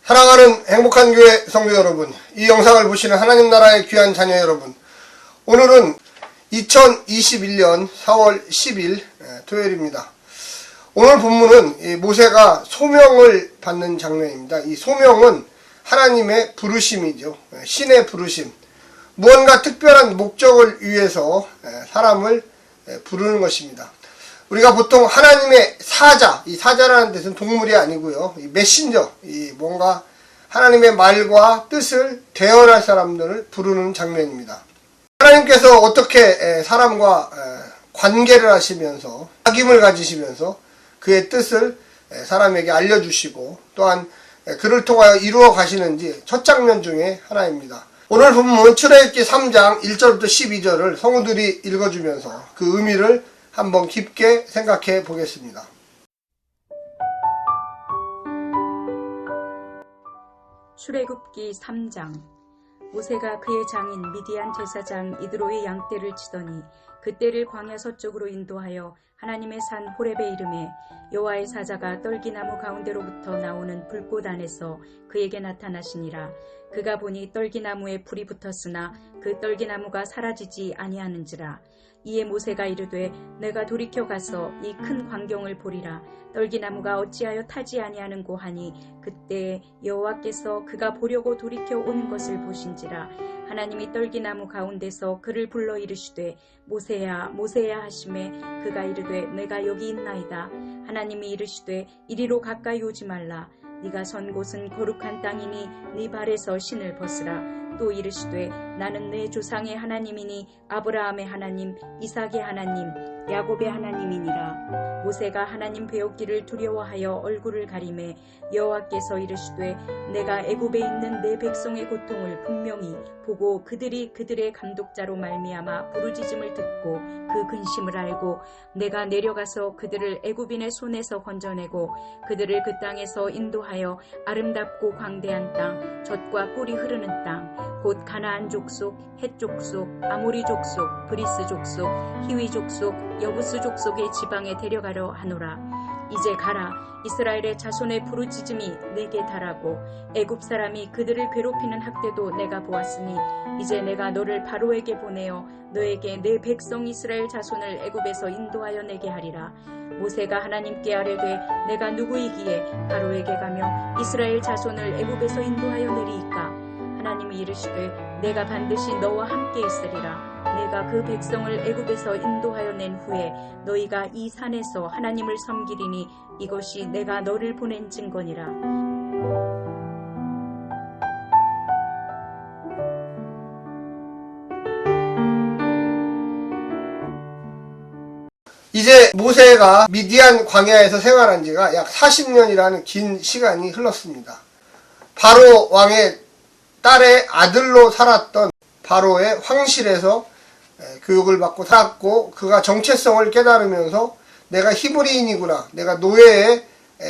사랑하는 행복한 교회 성도 여러분, 이 영상을 보시는 하나님 나라의 귀한 자녀 여러분, 오늘은 2021년 4월 10일 토요일입니다. 오늘 본문은 모세가 소명을 받는 장면입니다. 이 소명은 하나님의 부르심이죠. 신의 부르심. 무언가 특별한 목적을 위해서 사람을 부르는 것입니다. 우리가 보통 하나님의 사자, 이 사자라는 뜻은 동물이 아니고요. 이 메신저, 이 뭔가 하나님의 말과 뜻을 대언할 사람들을 부르는 장면입니다. 하나님께서 어떻게 사람과 관계를 하시면서 사귐을 가지시면서 그의 뜻을 사람에게 알려주시고 또한 그를 통하여 이루어 가시는지 첫 장면 중에 하나입니다. 오늘 본문 출애굽기 3장 1절부터 12절을 성우들이 읽어주면서 그 의미를 한번 깊게 생각해 보겠습니다. 출애굽기 3장. 모세가 그의 장인 미디안 제사장 이드로의 양떼를 치더니 그 떼를 광야 서쪽으로 인도하여 하나님의 산 호렙에 이르매 여호와의 사자가 떨기나무 가운데로부터 나오는 불꽃 안에서 그에게 나타나시니라. 그가 보니 떨기나무에 불이 붙었으나 그 떨기나무가 사라지지 아니하는지라. 이에 모세가 이르되 내가 돌이켜 가서 이 큰 광경을 보리라. 떨기나무가 어찌하여 타지 아니하는고 하니 그때 여호와께서 그가 보려고 돌이켜 오는 것을 보신지라. 하나님이 떨기나무 가운데서 그를 불러 이르시되 모세야 모세야 하시매 그가 이르되 내가 여기 있나이다. 하나님이 이르시되 이리로 가까이 오지 말라. 네가 선 곳은 거룩한 땅이니 네 발에서 신을 벗으라. 또 이르시되 나는 내 조상의 하나님이니 아브라함의 하나님, 이삭의 하나님, 야곱의 하나님이니라. 모세가 하나님 배웠기를 두려워하여 얼굴을 가리매 여호와께서 이르시되 내가 애굽에 있는 내 백성의 고통을 분명히 보고 그들이 그들의 감독자로 말미암아 부르짖음을 듣고 그 근심을 알고 내가 내려가서 그들을 애굽인의 손에서 건져내고 그들을 그 땅에서 인도하여 아름답고 광대한 땅, 젖과 꿀이 흐르는 땅, 곧 가나안 족속, 헷 족속, 아모리 족속, 브리스 족속, 히위 족속, 여부스 족속의 지방에 데려가려 하노라. 이제 가라. 이스라엘의 자손의 부르짖음이 내게 달하고 애굽 사람이 그들을 괴롭히는 학대도 내가 보았으니 이제 내가 너를 바로에게 보내어 너에게 내 백성 이스라엘 자손을 애굽에서 인도하여 내게 하리라. 모세가 하나님께 아뢰되 내가 누구이기에 바로에게 가며 이스라엘 자손을 애굽에서 인도하여 내리이까. 하나님이 이르시되 내가 반드시 너와 함께 있으리라. 내가 그 백성을 애굽에서 인도하여 낸 후에 너희가 이 산에서 하나님을 섬기리니 이것이 내가 너를 보낸 증거니라. 이제 모세가 미디안 광야에서 생활한 지가 약 40년이라는 긴 시간이 흘렀습니다. 바로 왕의 딸의 아들로 살았던 바로의 황실에서 교육을 받고 살았고 그가 정체성을 깨달으면서 내가 히브리인이구나, 내가 노예의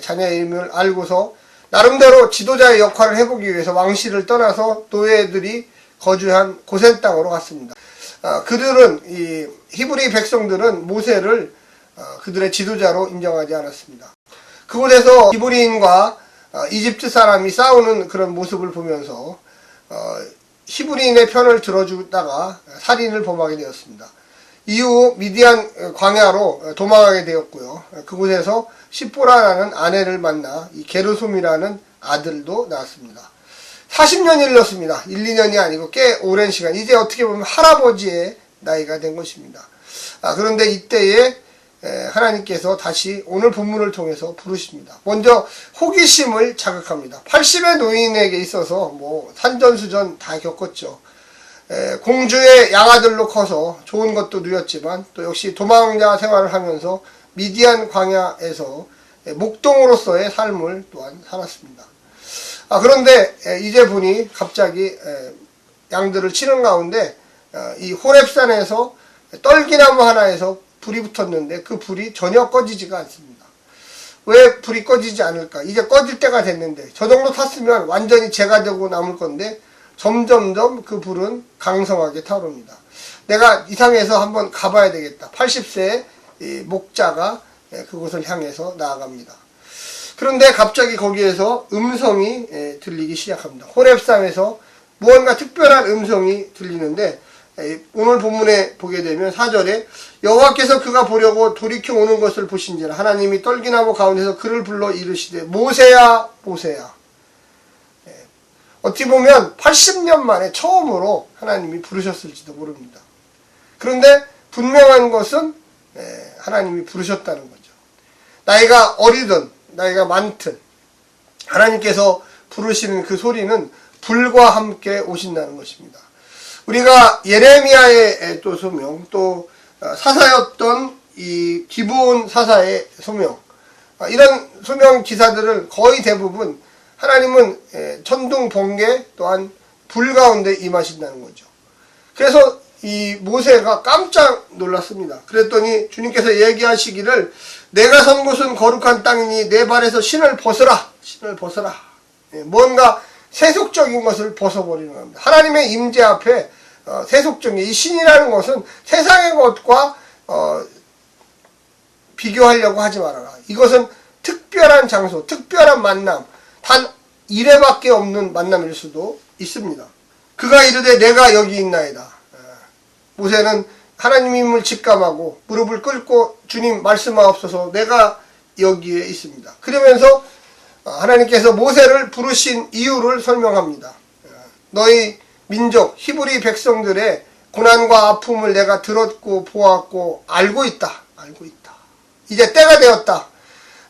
자녀임을 알고서 나름대로 지도자의 역할을 해보기 위해서 왕실을 떠나서 노예들이 거주한 고센 땅으로 갔습니다. 그들은 이 히브리 백성들은 모세를 그들의 지도자로 인정하지 않았습니다. 그곳에서 히브리인과 이집트 사람이 싸우는 그런 모습을 보면서 히브리인의 편을 들어주다가 살인을 범하게 되었습니다. 이후 미디안 광야로 도망하게 되었고요. 그곳에서 시보라라는 아내를 만나 이 게르솜이라는 아들도 낳았습니다. 40년이 흘렀습니다. 1, 2년이 아니고 꽤 오랜 시간. 이제 어떻게 보면 할아버지의 나이가 된 것입니다. 그런데 이때에 하나님께서 다시 오늘 본문을 통해서 부르십니다. 먼저 호기심을 자극합니다. 80의 노인에게 있어서 산전수전 다 겪었죠. 공주의 양아들로 커서 좋은 것도 누렸지만 또 역시 도망자 생활을 하면서 미디안 광야에서 목동으로서의 삶을 또한 살았습니다. 그런데 이제 보니 갑자기 양들을 치는 가운데 이 호렙산에서 떨기나무 하나에서 불이 붙었는데 그 불이 전혀 꺼지지가 않습니다. 왜 불이 꺼지지 않을까? 이제 꺼질 때가 됐는데 저 정도 탔으면 완전히 재가 되고 남을 건데 점점점 그 불은 강성하게 타오릅니다. 내가 이상해서 한번 가봐야 되겠다. 80세의 목자가 그곳을 향해서 나아갑니다. 그런데 갑자기 거기에서 음성이 들리기 시작합니다. 호렙산에서 무언가 특별한 음성이 들리는데 오늘 본문에 보게 되면 4절에 여호와께서 그가 보려고 돌이켜 오는 것을 보신지라 하나님이 떨기나무 가운데서 그를 불러 이르시되 모세야 모세야. 어찌 보면 80년 만에 처음으로 하나님이 부르셨을지도 모릅니다. 그런데 분명한 것은 하나님이 부르셨다는 거죠. 나이가 어리든 나이가 많든 하나님께서 부르시는 그 소리는 불과 함께 오신다는 것입니다. 우리가 예레미야의 또 소명, 또 사사였던 이 기브온 사사의 소명, 이런 소명 기사들을 거의 대부분 하나님은 천둥 번개 또한 불 가운데 임하신다는 거죠. 그래서 이 모세가 깜짝 놀랐습니다. 그랬더니 주님께서 얘기하시기를 내가 선 곳은 거룩한 땅이니 내 발에서 신을 벗어라. 신을 벗어라. 뭔가 세속적인 것을 벗어버리는 겁니다. 하나님의 임재 앞에 세속적인 이 신이라는 것은 세상의 것과 비교하려고 하지 말아라. 이것은 특별한 장소, 특별한 만남, 단 1회밖에 없는 만남일 수도 있습니다. 그가 이르되 내가 여기 있나이다. 모세는 하나님임을 직감하고 무릎을 꿇고 주님 말씀하옵소서 내가 여기에 있습니다. 그러면서 하나님께서 모세를 부르신 이유를 설명합니다. 너희 민족 히브리 백성들의 고난과 아픔을 내가 들었고 보았고 알고 있다. 알고 있다. 이제 때가 되었다.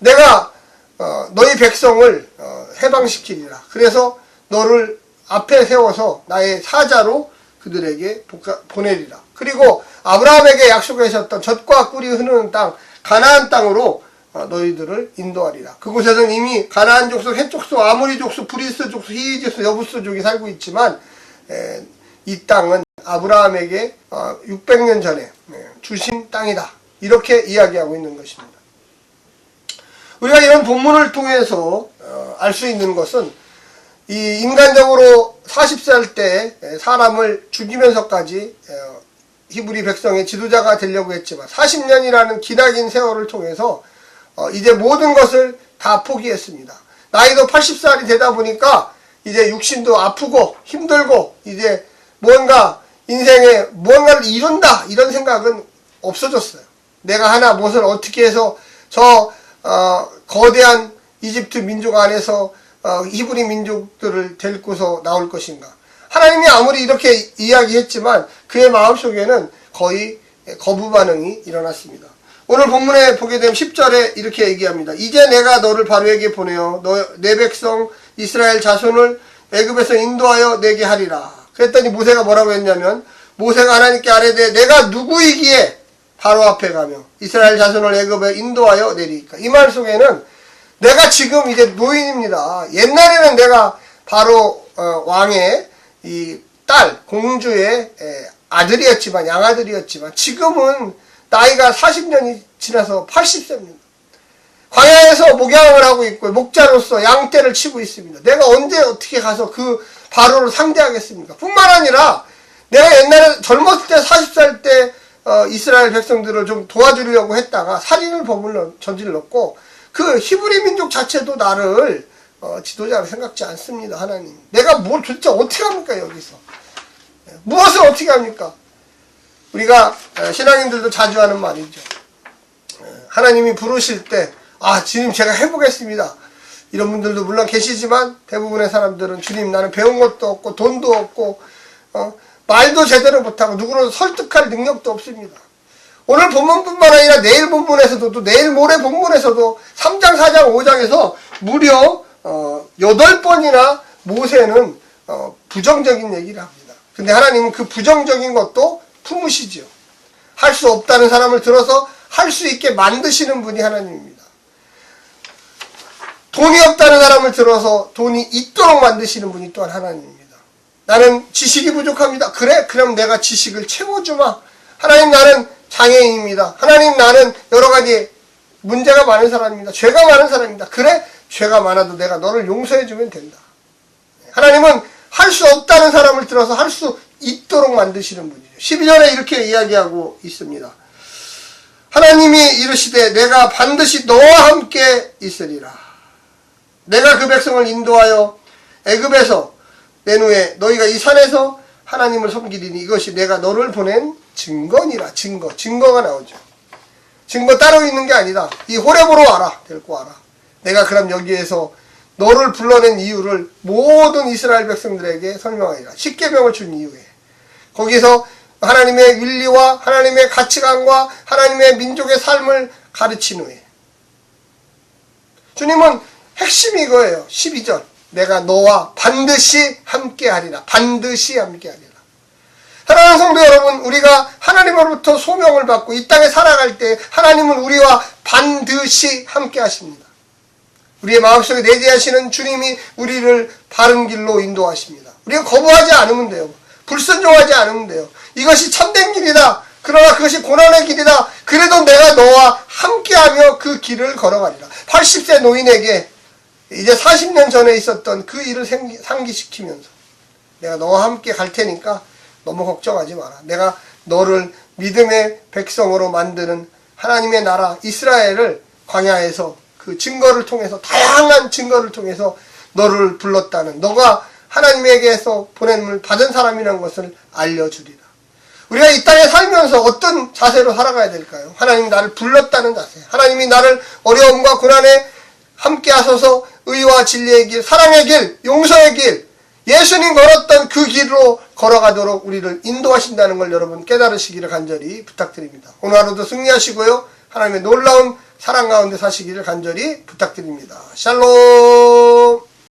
내가 너희 백성을 해방시키리라. 그래서 너를 앞에 세워서 나의 사자로 그들에게 보내리라. 그리고 아브라함에게 약속하셨던 젖과 꿀이 흐르는 땅 가나안 땅으로 너희들을 인도하리라. 그곳에서는 이미 가나안 족속, 헷 족속, 아모리 족속, 브리스 족속, 히위 족속, 여부스족이 살고 있지만 이 땅은 아브라함에게 600년 전에 주신 땅이다. 이렇게 이야기하고 있는 것입니다. 우리가 이런 본문을 통해서 알 수 있는 것은 이 인간적으로 40살 때 사람을 죽이면서까지 히브리 백성의 지도자가 되려고 했지만 40년이라는 기나긴 세월을 통해서 이제 모든 것을 다 포기했습니다. 나이도 80살이 되다 보니까 이제 육신도 아프고 힘들고 이제 뭔가 인생에 무언가를 이룬다 이런 생각은 없어졌어요. 내가 하나 무엇을 어떻게 해서 저 거대한 이집트 민족 안에서 히브리 민족들을 데리고서 나올 것인가. 하나님이 아무리 이렇게 이야기했지만 그의 마음속에는 거의 거부 반응이 일어났습니다. 오늘 본문에 보게 되면 10절에 이렇게 얘기합니다. 이제 내가 너를 바로에게 보내어 내 백성 이스라엘 자손을 애굽에서 인도하여 내게 하리라. 그랬더니 모세가 뭐라고 했냐면 모세가 하나님께 아뢰되 내가 누구이기에 바로 앞에 가며 이스라엘 자손을 애굽에 인도하여 내리까. 이 말 속에는 내가 지금 이제 노인입니다. 옛날에는 내가 바로 왕의 이 딸 공주의 아들이었지만 양아들이었지만 지금은 나이가 40년이 지나서 80세입니다. 광야에서 목양을 하고 있고 목자로서 양떼를 치고 있습니다. 내가 언제 어떻게 가서 그 바로를 상대하겠습니까? 뿐만 아니라 내가 옛날에 젊었을 때 40살 때 이스라엘 백성들을 좀 도와주려고 했다가 살인을 저질렀고 그 히브리 민족 자체도 나를 지도자로 생각지 않습니다. 하나님. 내가 뭘 도대체 어떻게 합니까 여기서. 무엇을 어떻게 합니까? 우리가 신앙인들도 자주 하는 말이죠. 하나님이 부르실 때 주님 제가 해보겠습니다. 이런 분들도 물론 계시지만 대부분의 사람들은 주님 나는 배운 것도 없고 돈도 없고 말도 제대로 못하고 누구를 설득할 능력도 없습니다. 오늘 본문뿐만 아니라 내일 본문에서도 또 내일 모레 본문에서도 3장 4장 5장에서 무려 8번이나 모세는 부정적인 얘기를 합니다. 근데 하나님은 그 부정적인 것도 품으시지요. 할 수 없다는 사람을 들어서 할 수 있게 만드시는 분이 하나님입니다. 돈이 없다는 사람을 들어서 돈이 있도록 만드시는 분이 또한 하나님입니다. 나는 지식이 부족합니다. 그래? 그럼 내가 지식을 채워주마. 하나님 나는 장애인입니다. 하나님 나는 여러 가지 문제가 많은 사람입니다. 죄가 많은 사람입니다. 그래? 죄가 많아도 내가 너를 용서해주면 된다. 하나님은 할 수 없다는 사람을 들어서 할 수 있도록 만드시는 분이죠. 12절에 이렇게 이야기하고 있습니다. 하나님이 이르시되 내가 반드시 너와 함께 있으리라. 내가 그 백성을 인도하여 애굽에서 낸 후에 너희가 이 산에서 하나님을 섬기리니 이것이 내가 너를 보낸 증거니라. 증거가 나오죠. 증거 따로 있는 게 아니다. 이 호렙으로 와라. 데리고 와라. 내가 그럼 여기에서 너를 불러낸 이유를 모든 이스라엘 백성들에게 설명하리라. 십계명을 준 이유에 거기서 하나님의 윤리와 하나님의 가치관과 하나님의 민족의 삶을 가르친 후에 주님은 핵심이 이거예요. 12절 내가 너와 반드시 함께하리라. 반드시 함께하리라. 사랑하는 성도 여러분, 우리가 하나님으로부터 소명을 받고 이 땅에 살아갈 때 하나님은 우리와 반드시 함께 하십니다. 우리의 마음속에 내재하시는 주님이 우리를 바른 길로 인도하십니다. 우리가 거부하지 않으면 돼요. 불순종하지 않으면 돼요. 이것이 참된 길이다. 그러나 그것이 고난의 길이다. 그래도 내가 너와 함께하며 그 길을 걸어가리라. 80세 노인에게 이제 40년 전에 있었던 그 일을 상기시키면서 내가 너와 함께 갈 테니까 너무 걱정하지 마라. 내가 너를 믿음의 백성으로 만드는 하나님의 나라 이스라엘을 광야에서 그 증거를 통해서 다양한 증거를 통해서 너를 불렀다는 너가 하나님에게서 보냄을 받은 사람이라는 것을 알려주리라. 우리가 이 땅에 살면서 어떤 자세로 살아가야 될까요? 하나님이 나를 불렀다는 자세. 하나님이 나를 어려움과 고난에 함께 하셔서 의와 진리의 길, 사랑의 길, 용서의 길, 예수님 걸었던 그 길로 걸어가도록 우리를 인도하신다는 걸 여러분 깨달으시기를 간절히 부탁드립니다. 오늘 하루도 승리하시고요. 하나님의 놀라운 사랑 가운데 사시기를 간절히 부탁드립니다. 샬롬.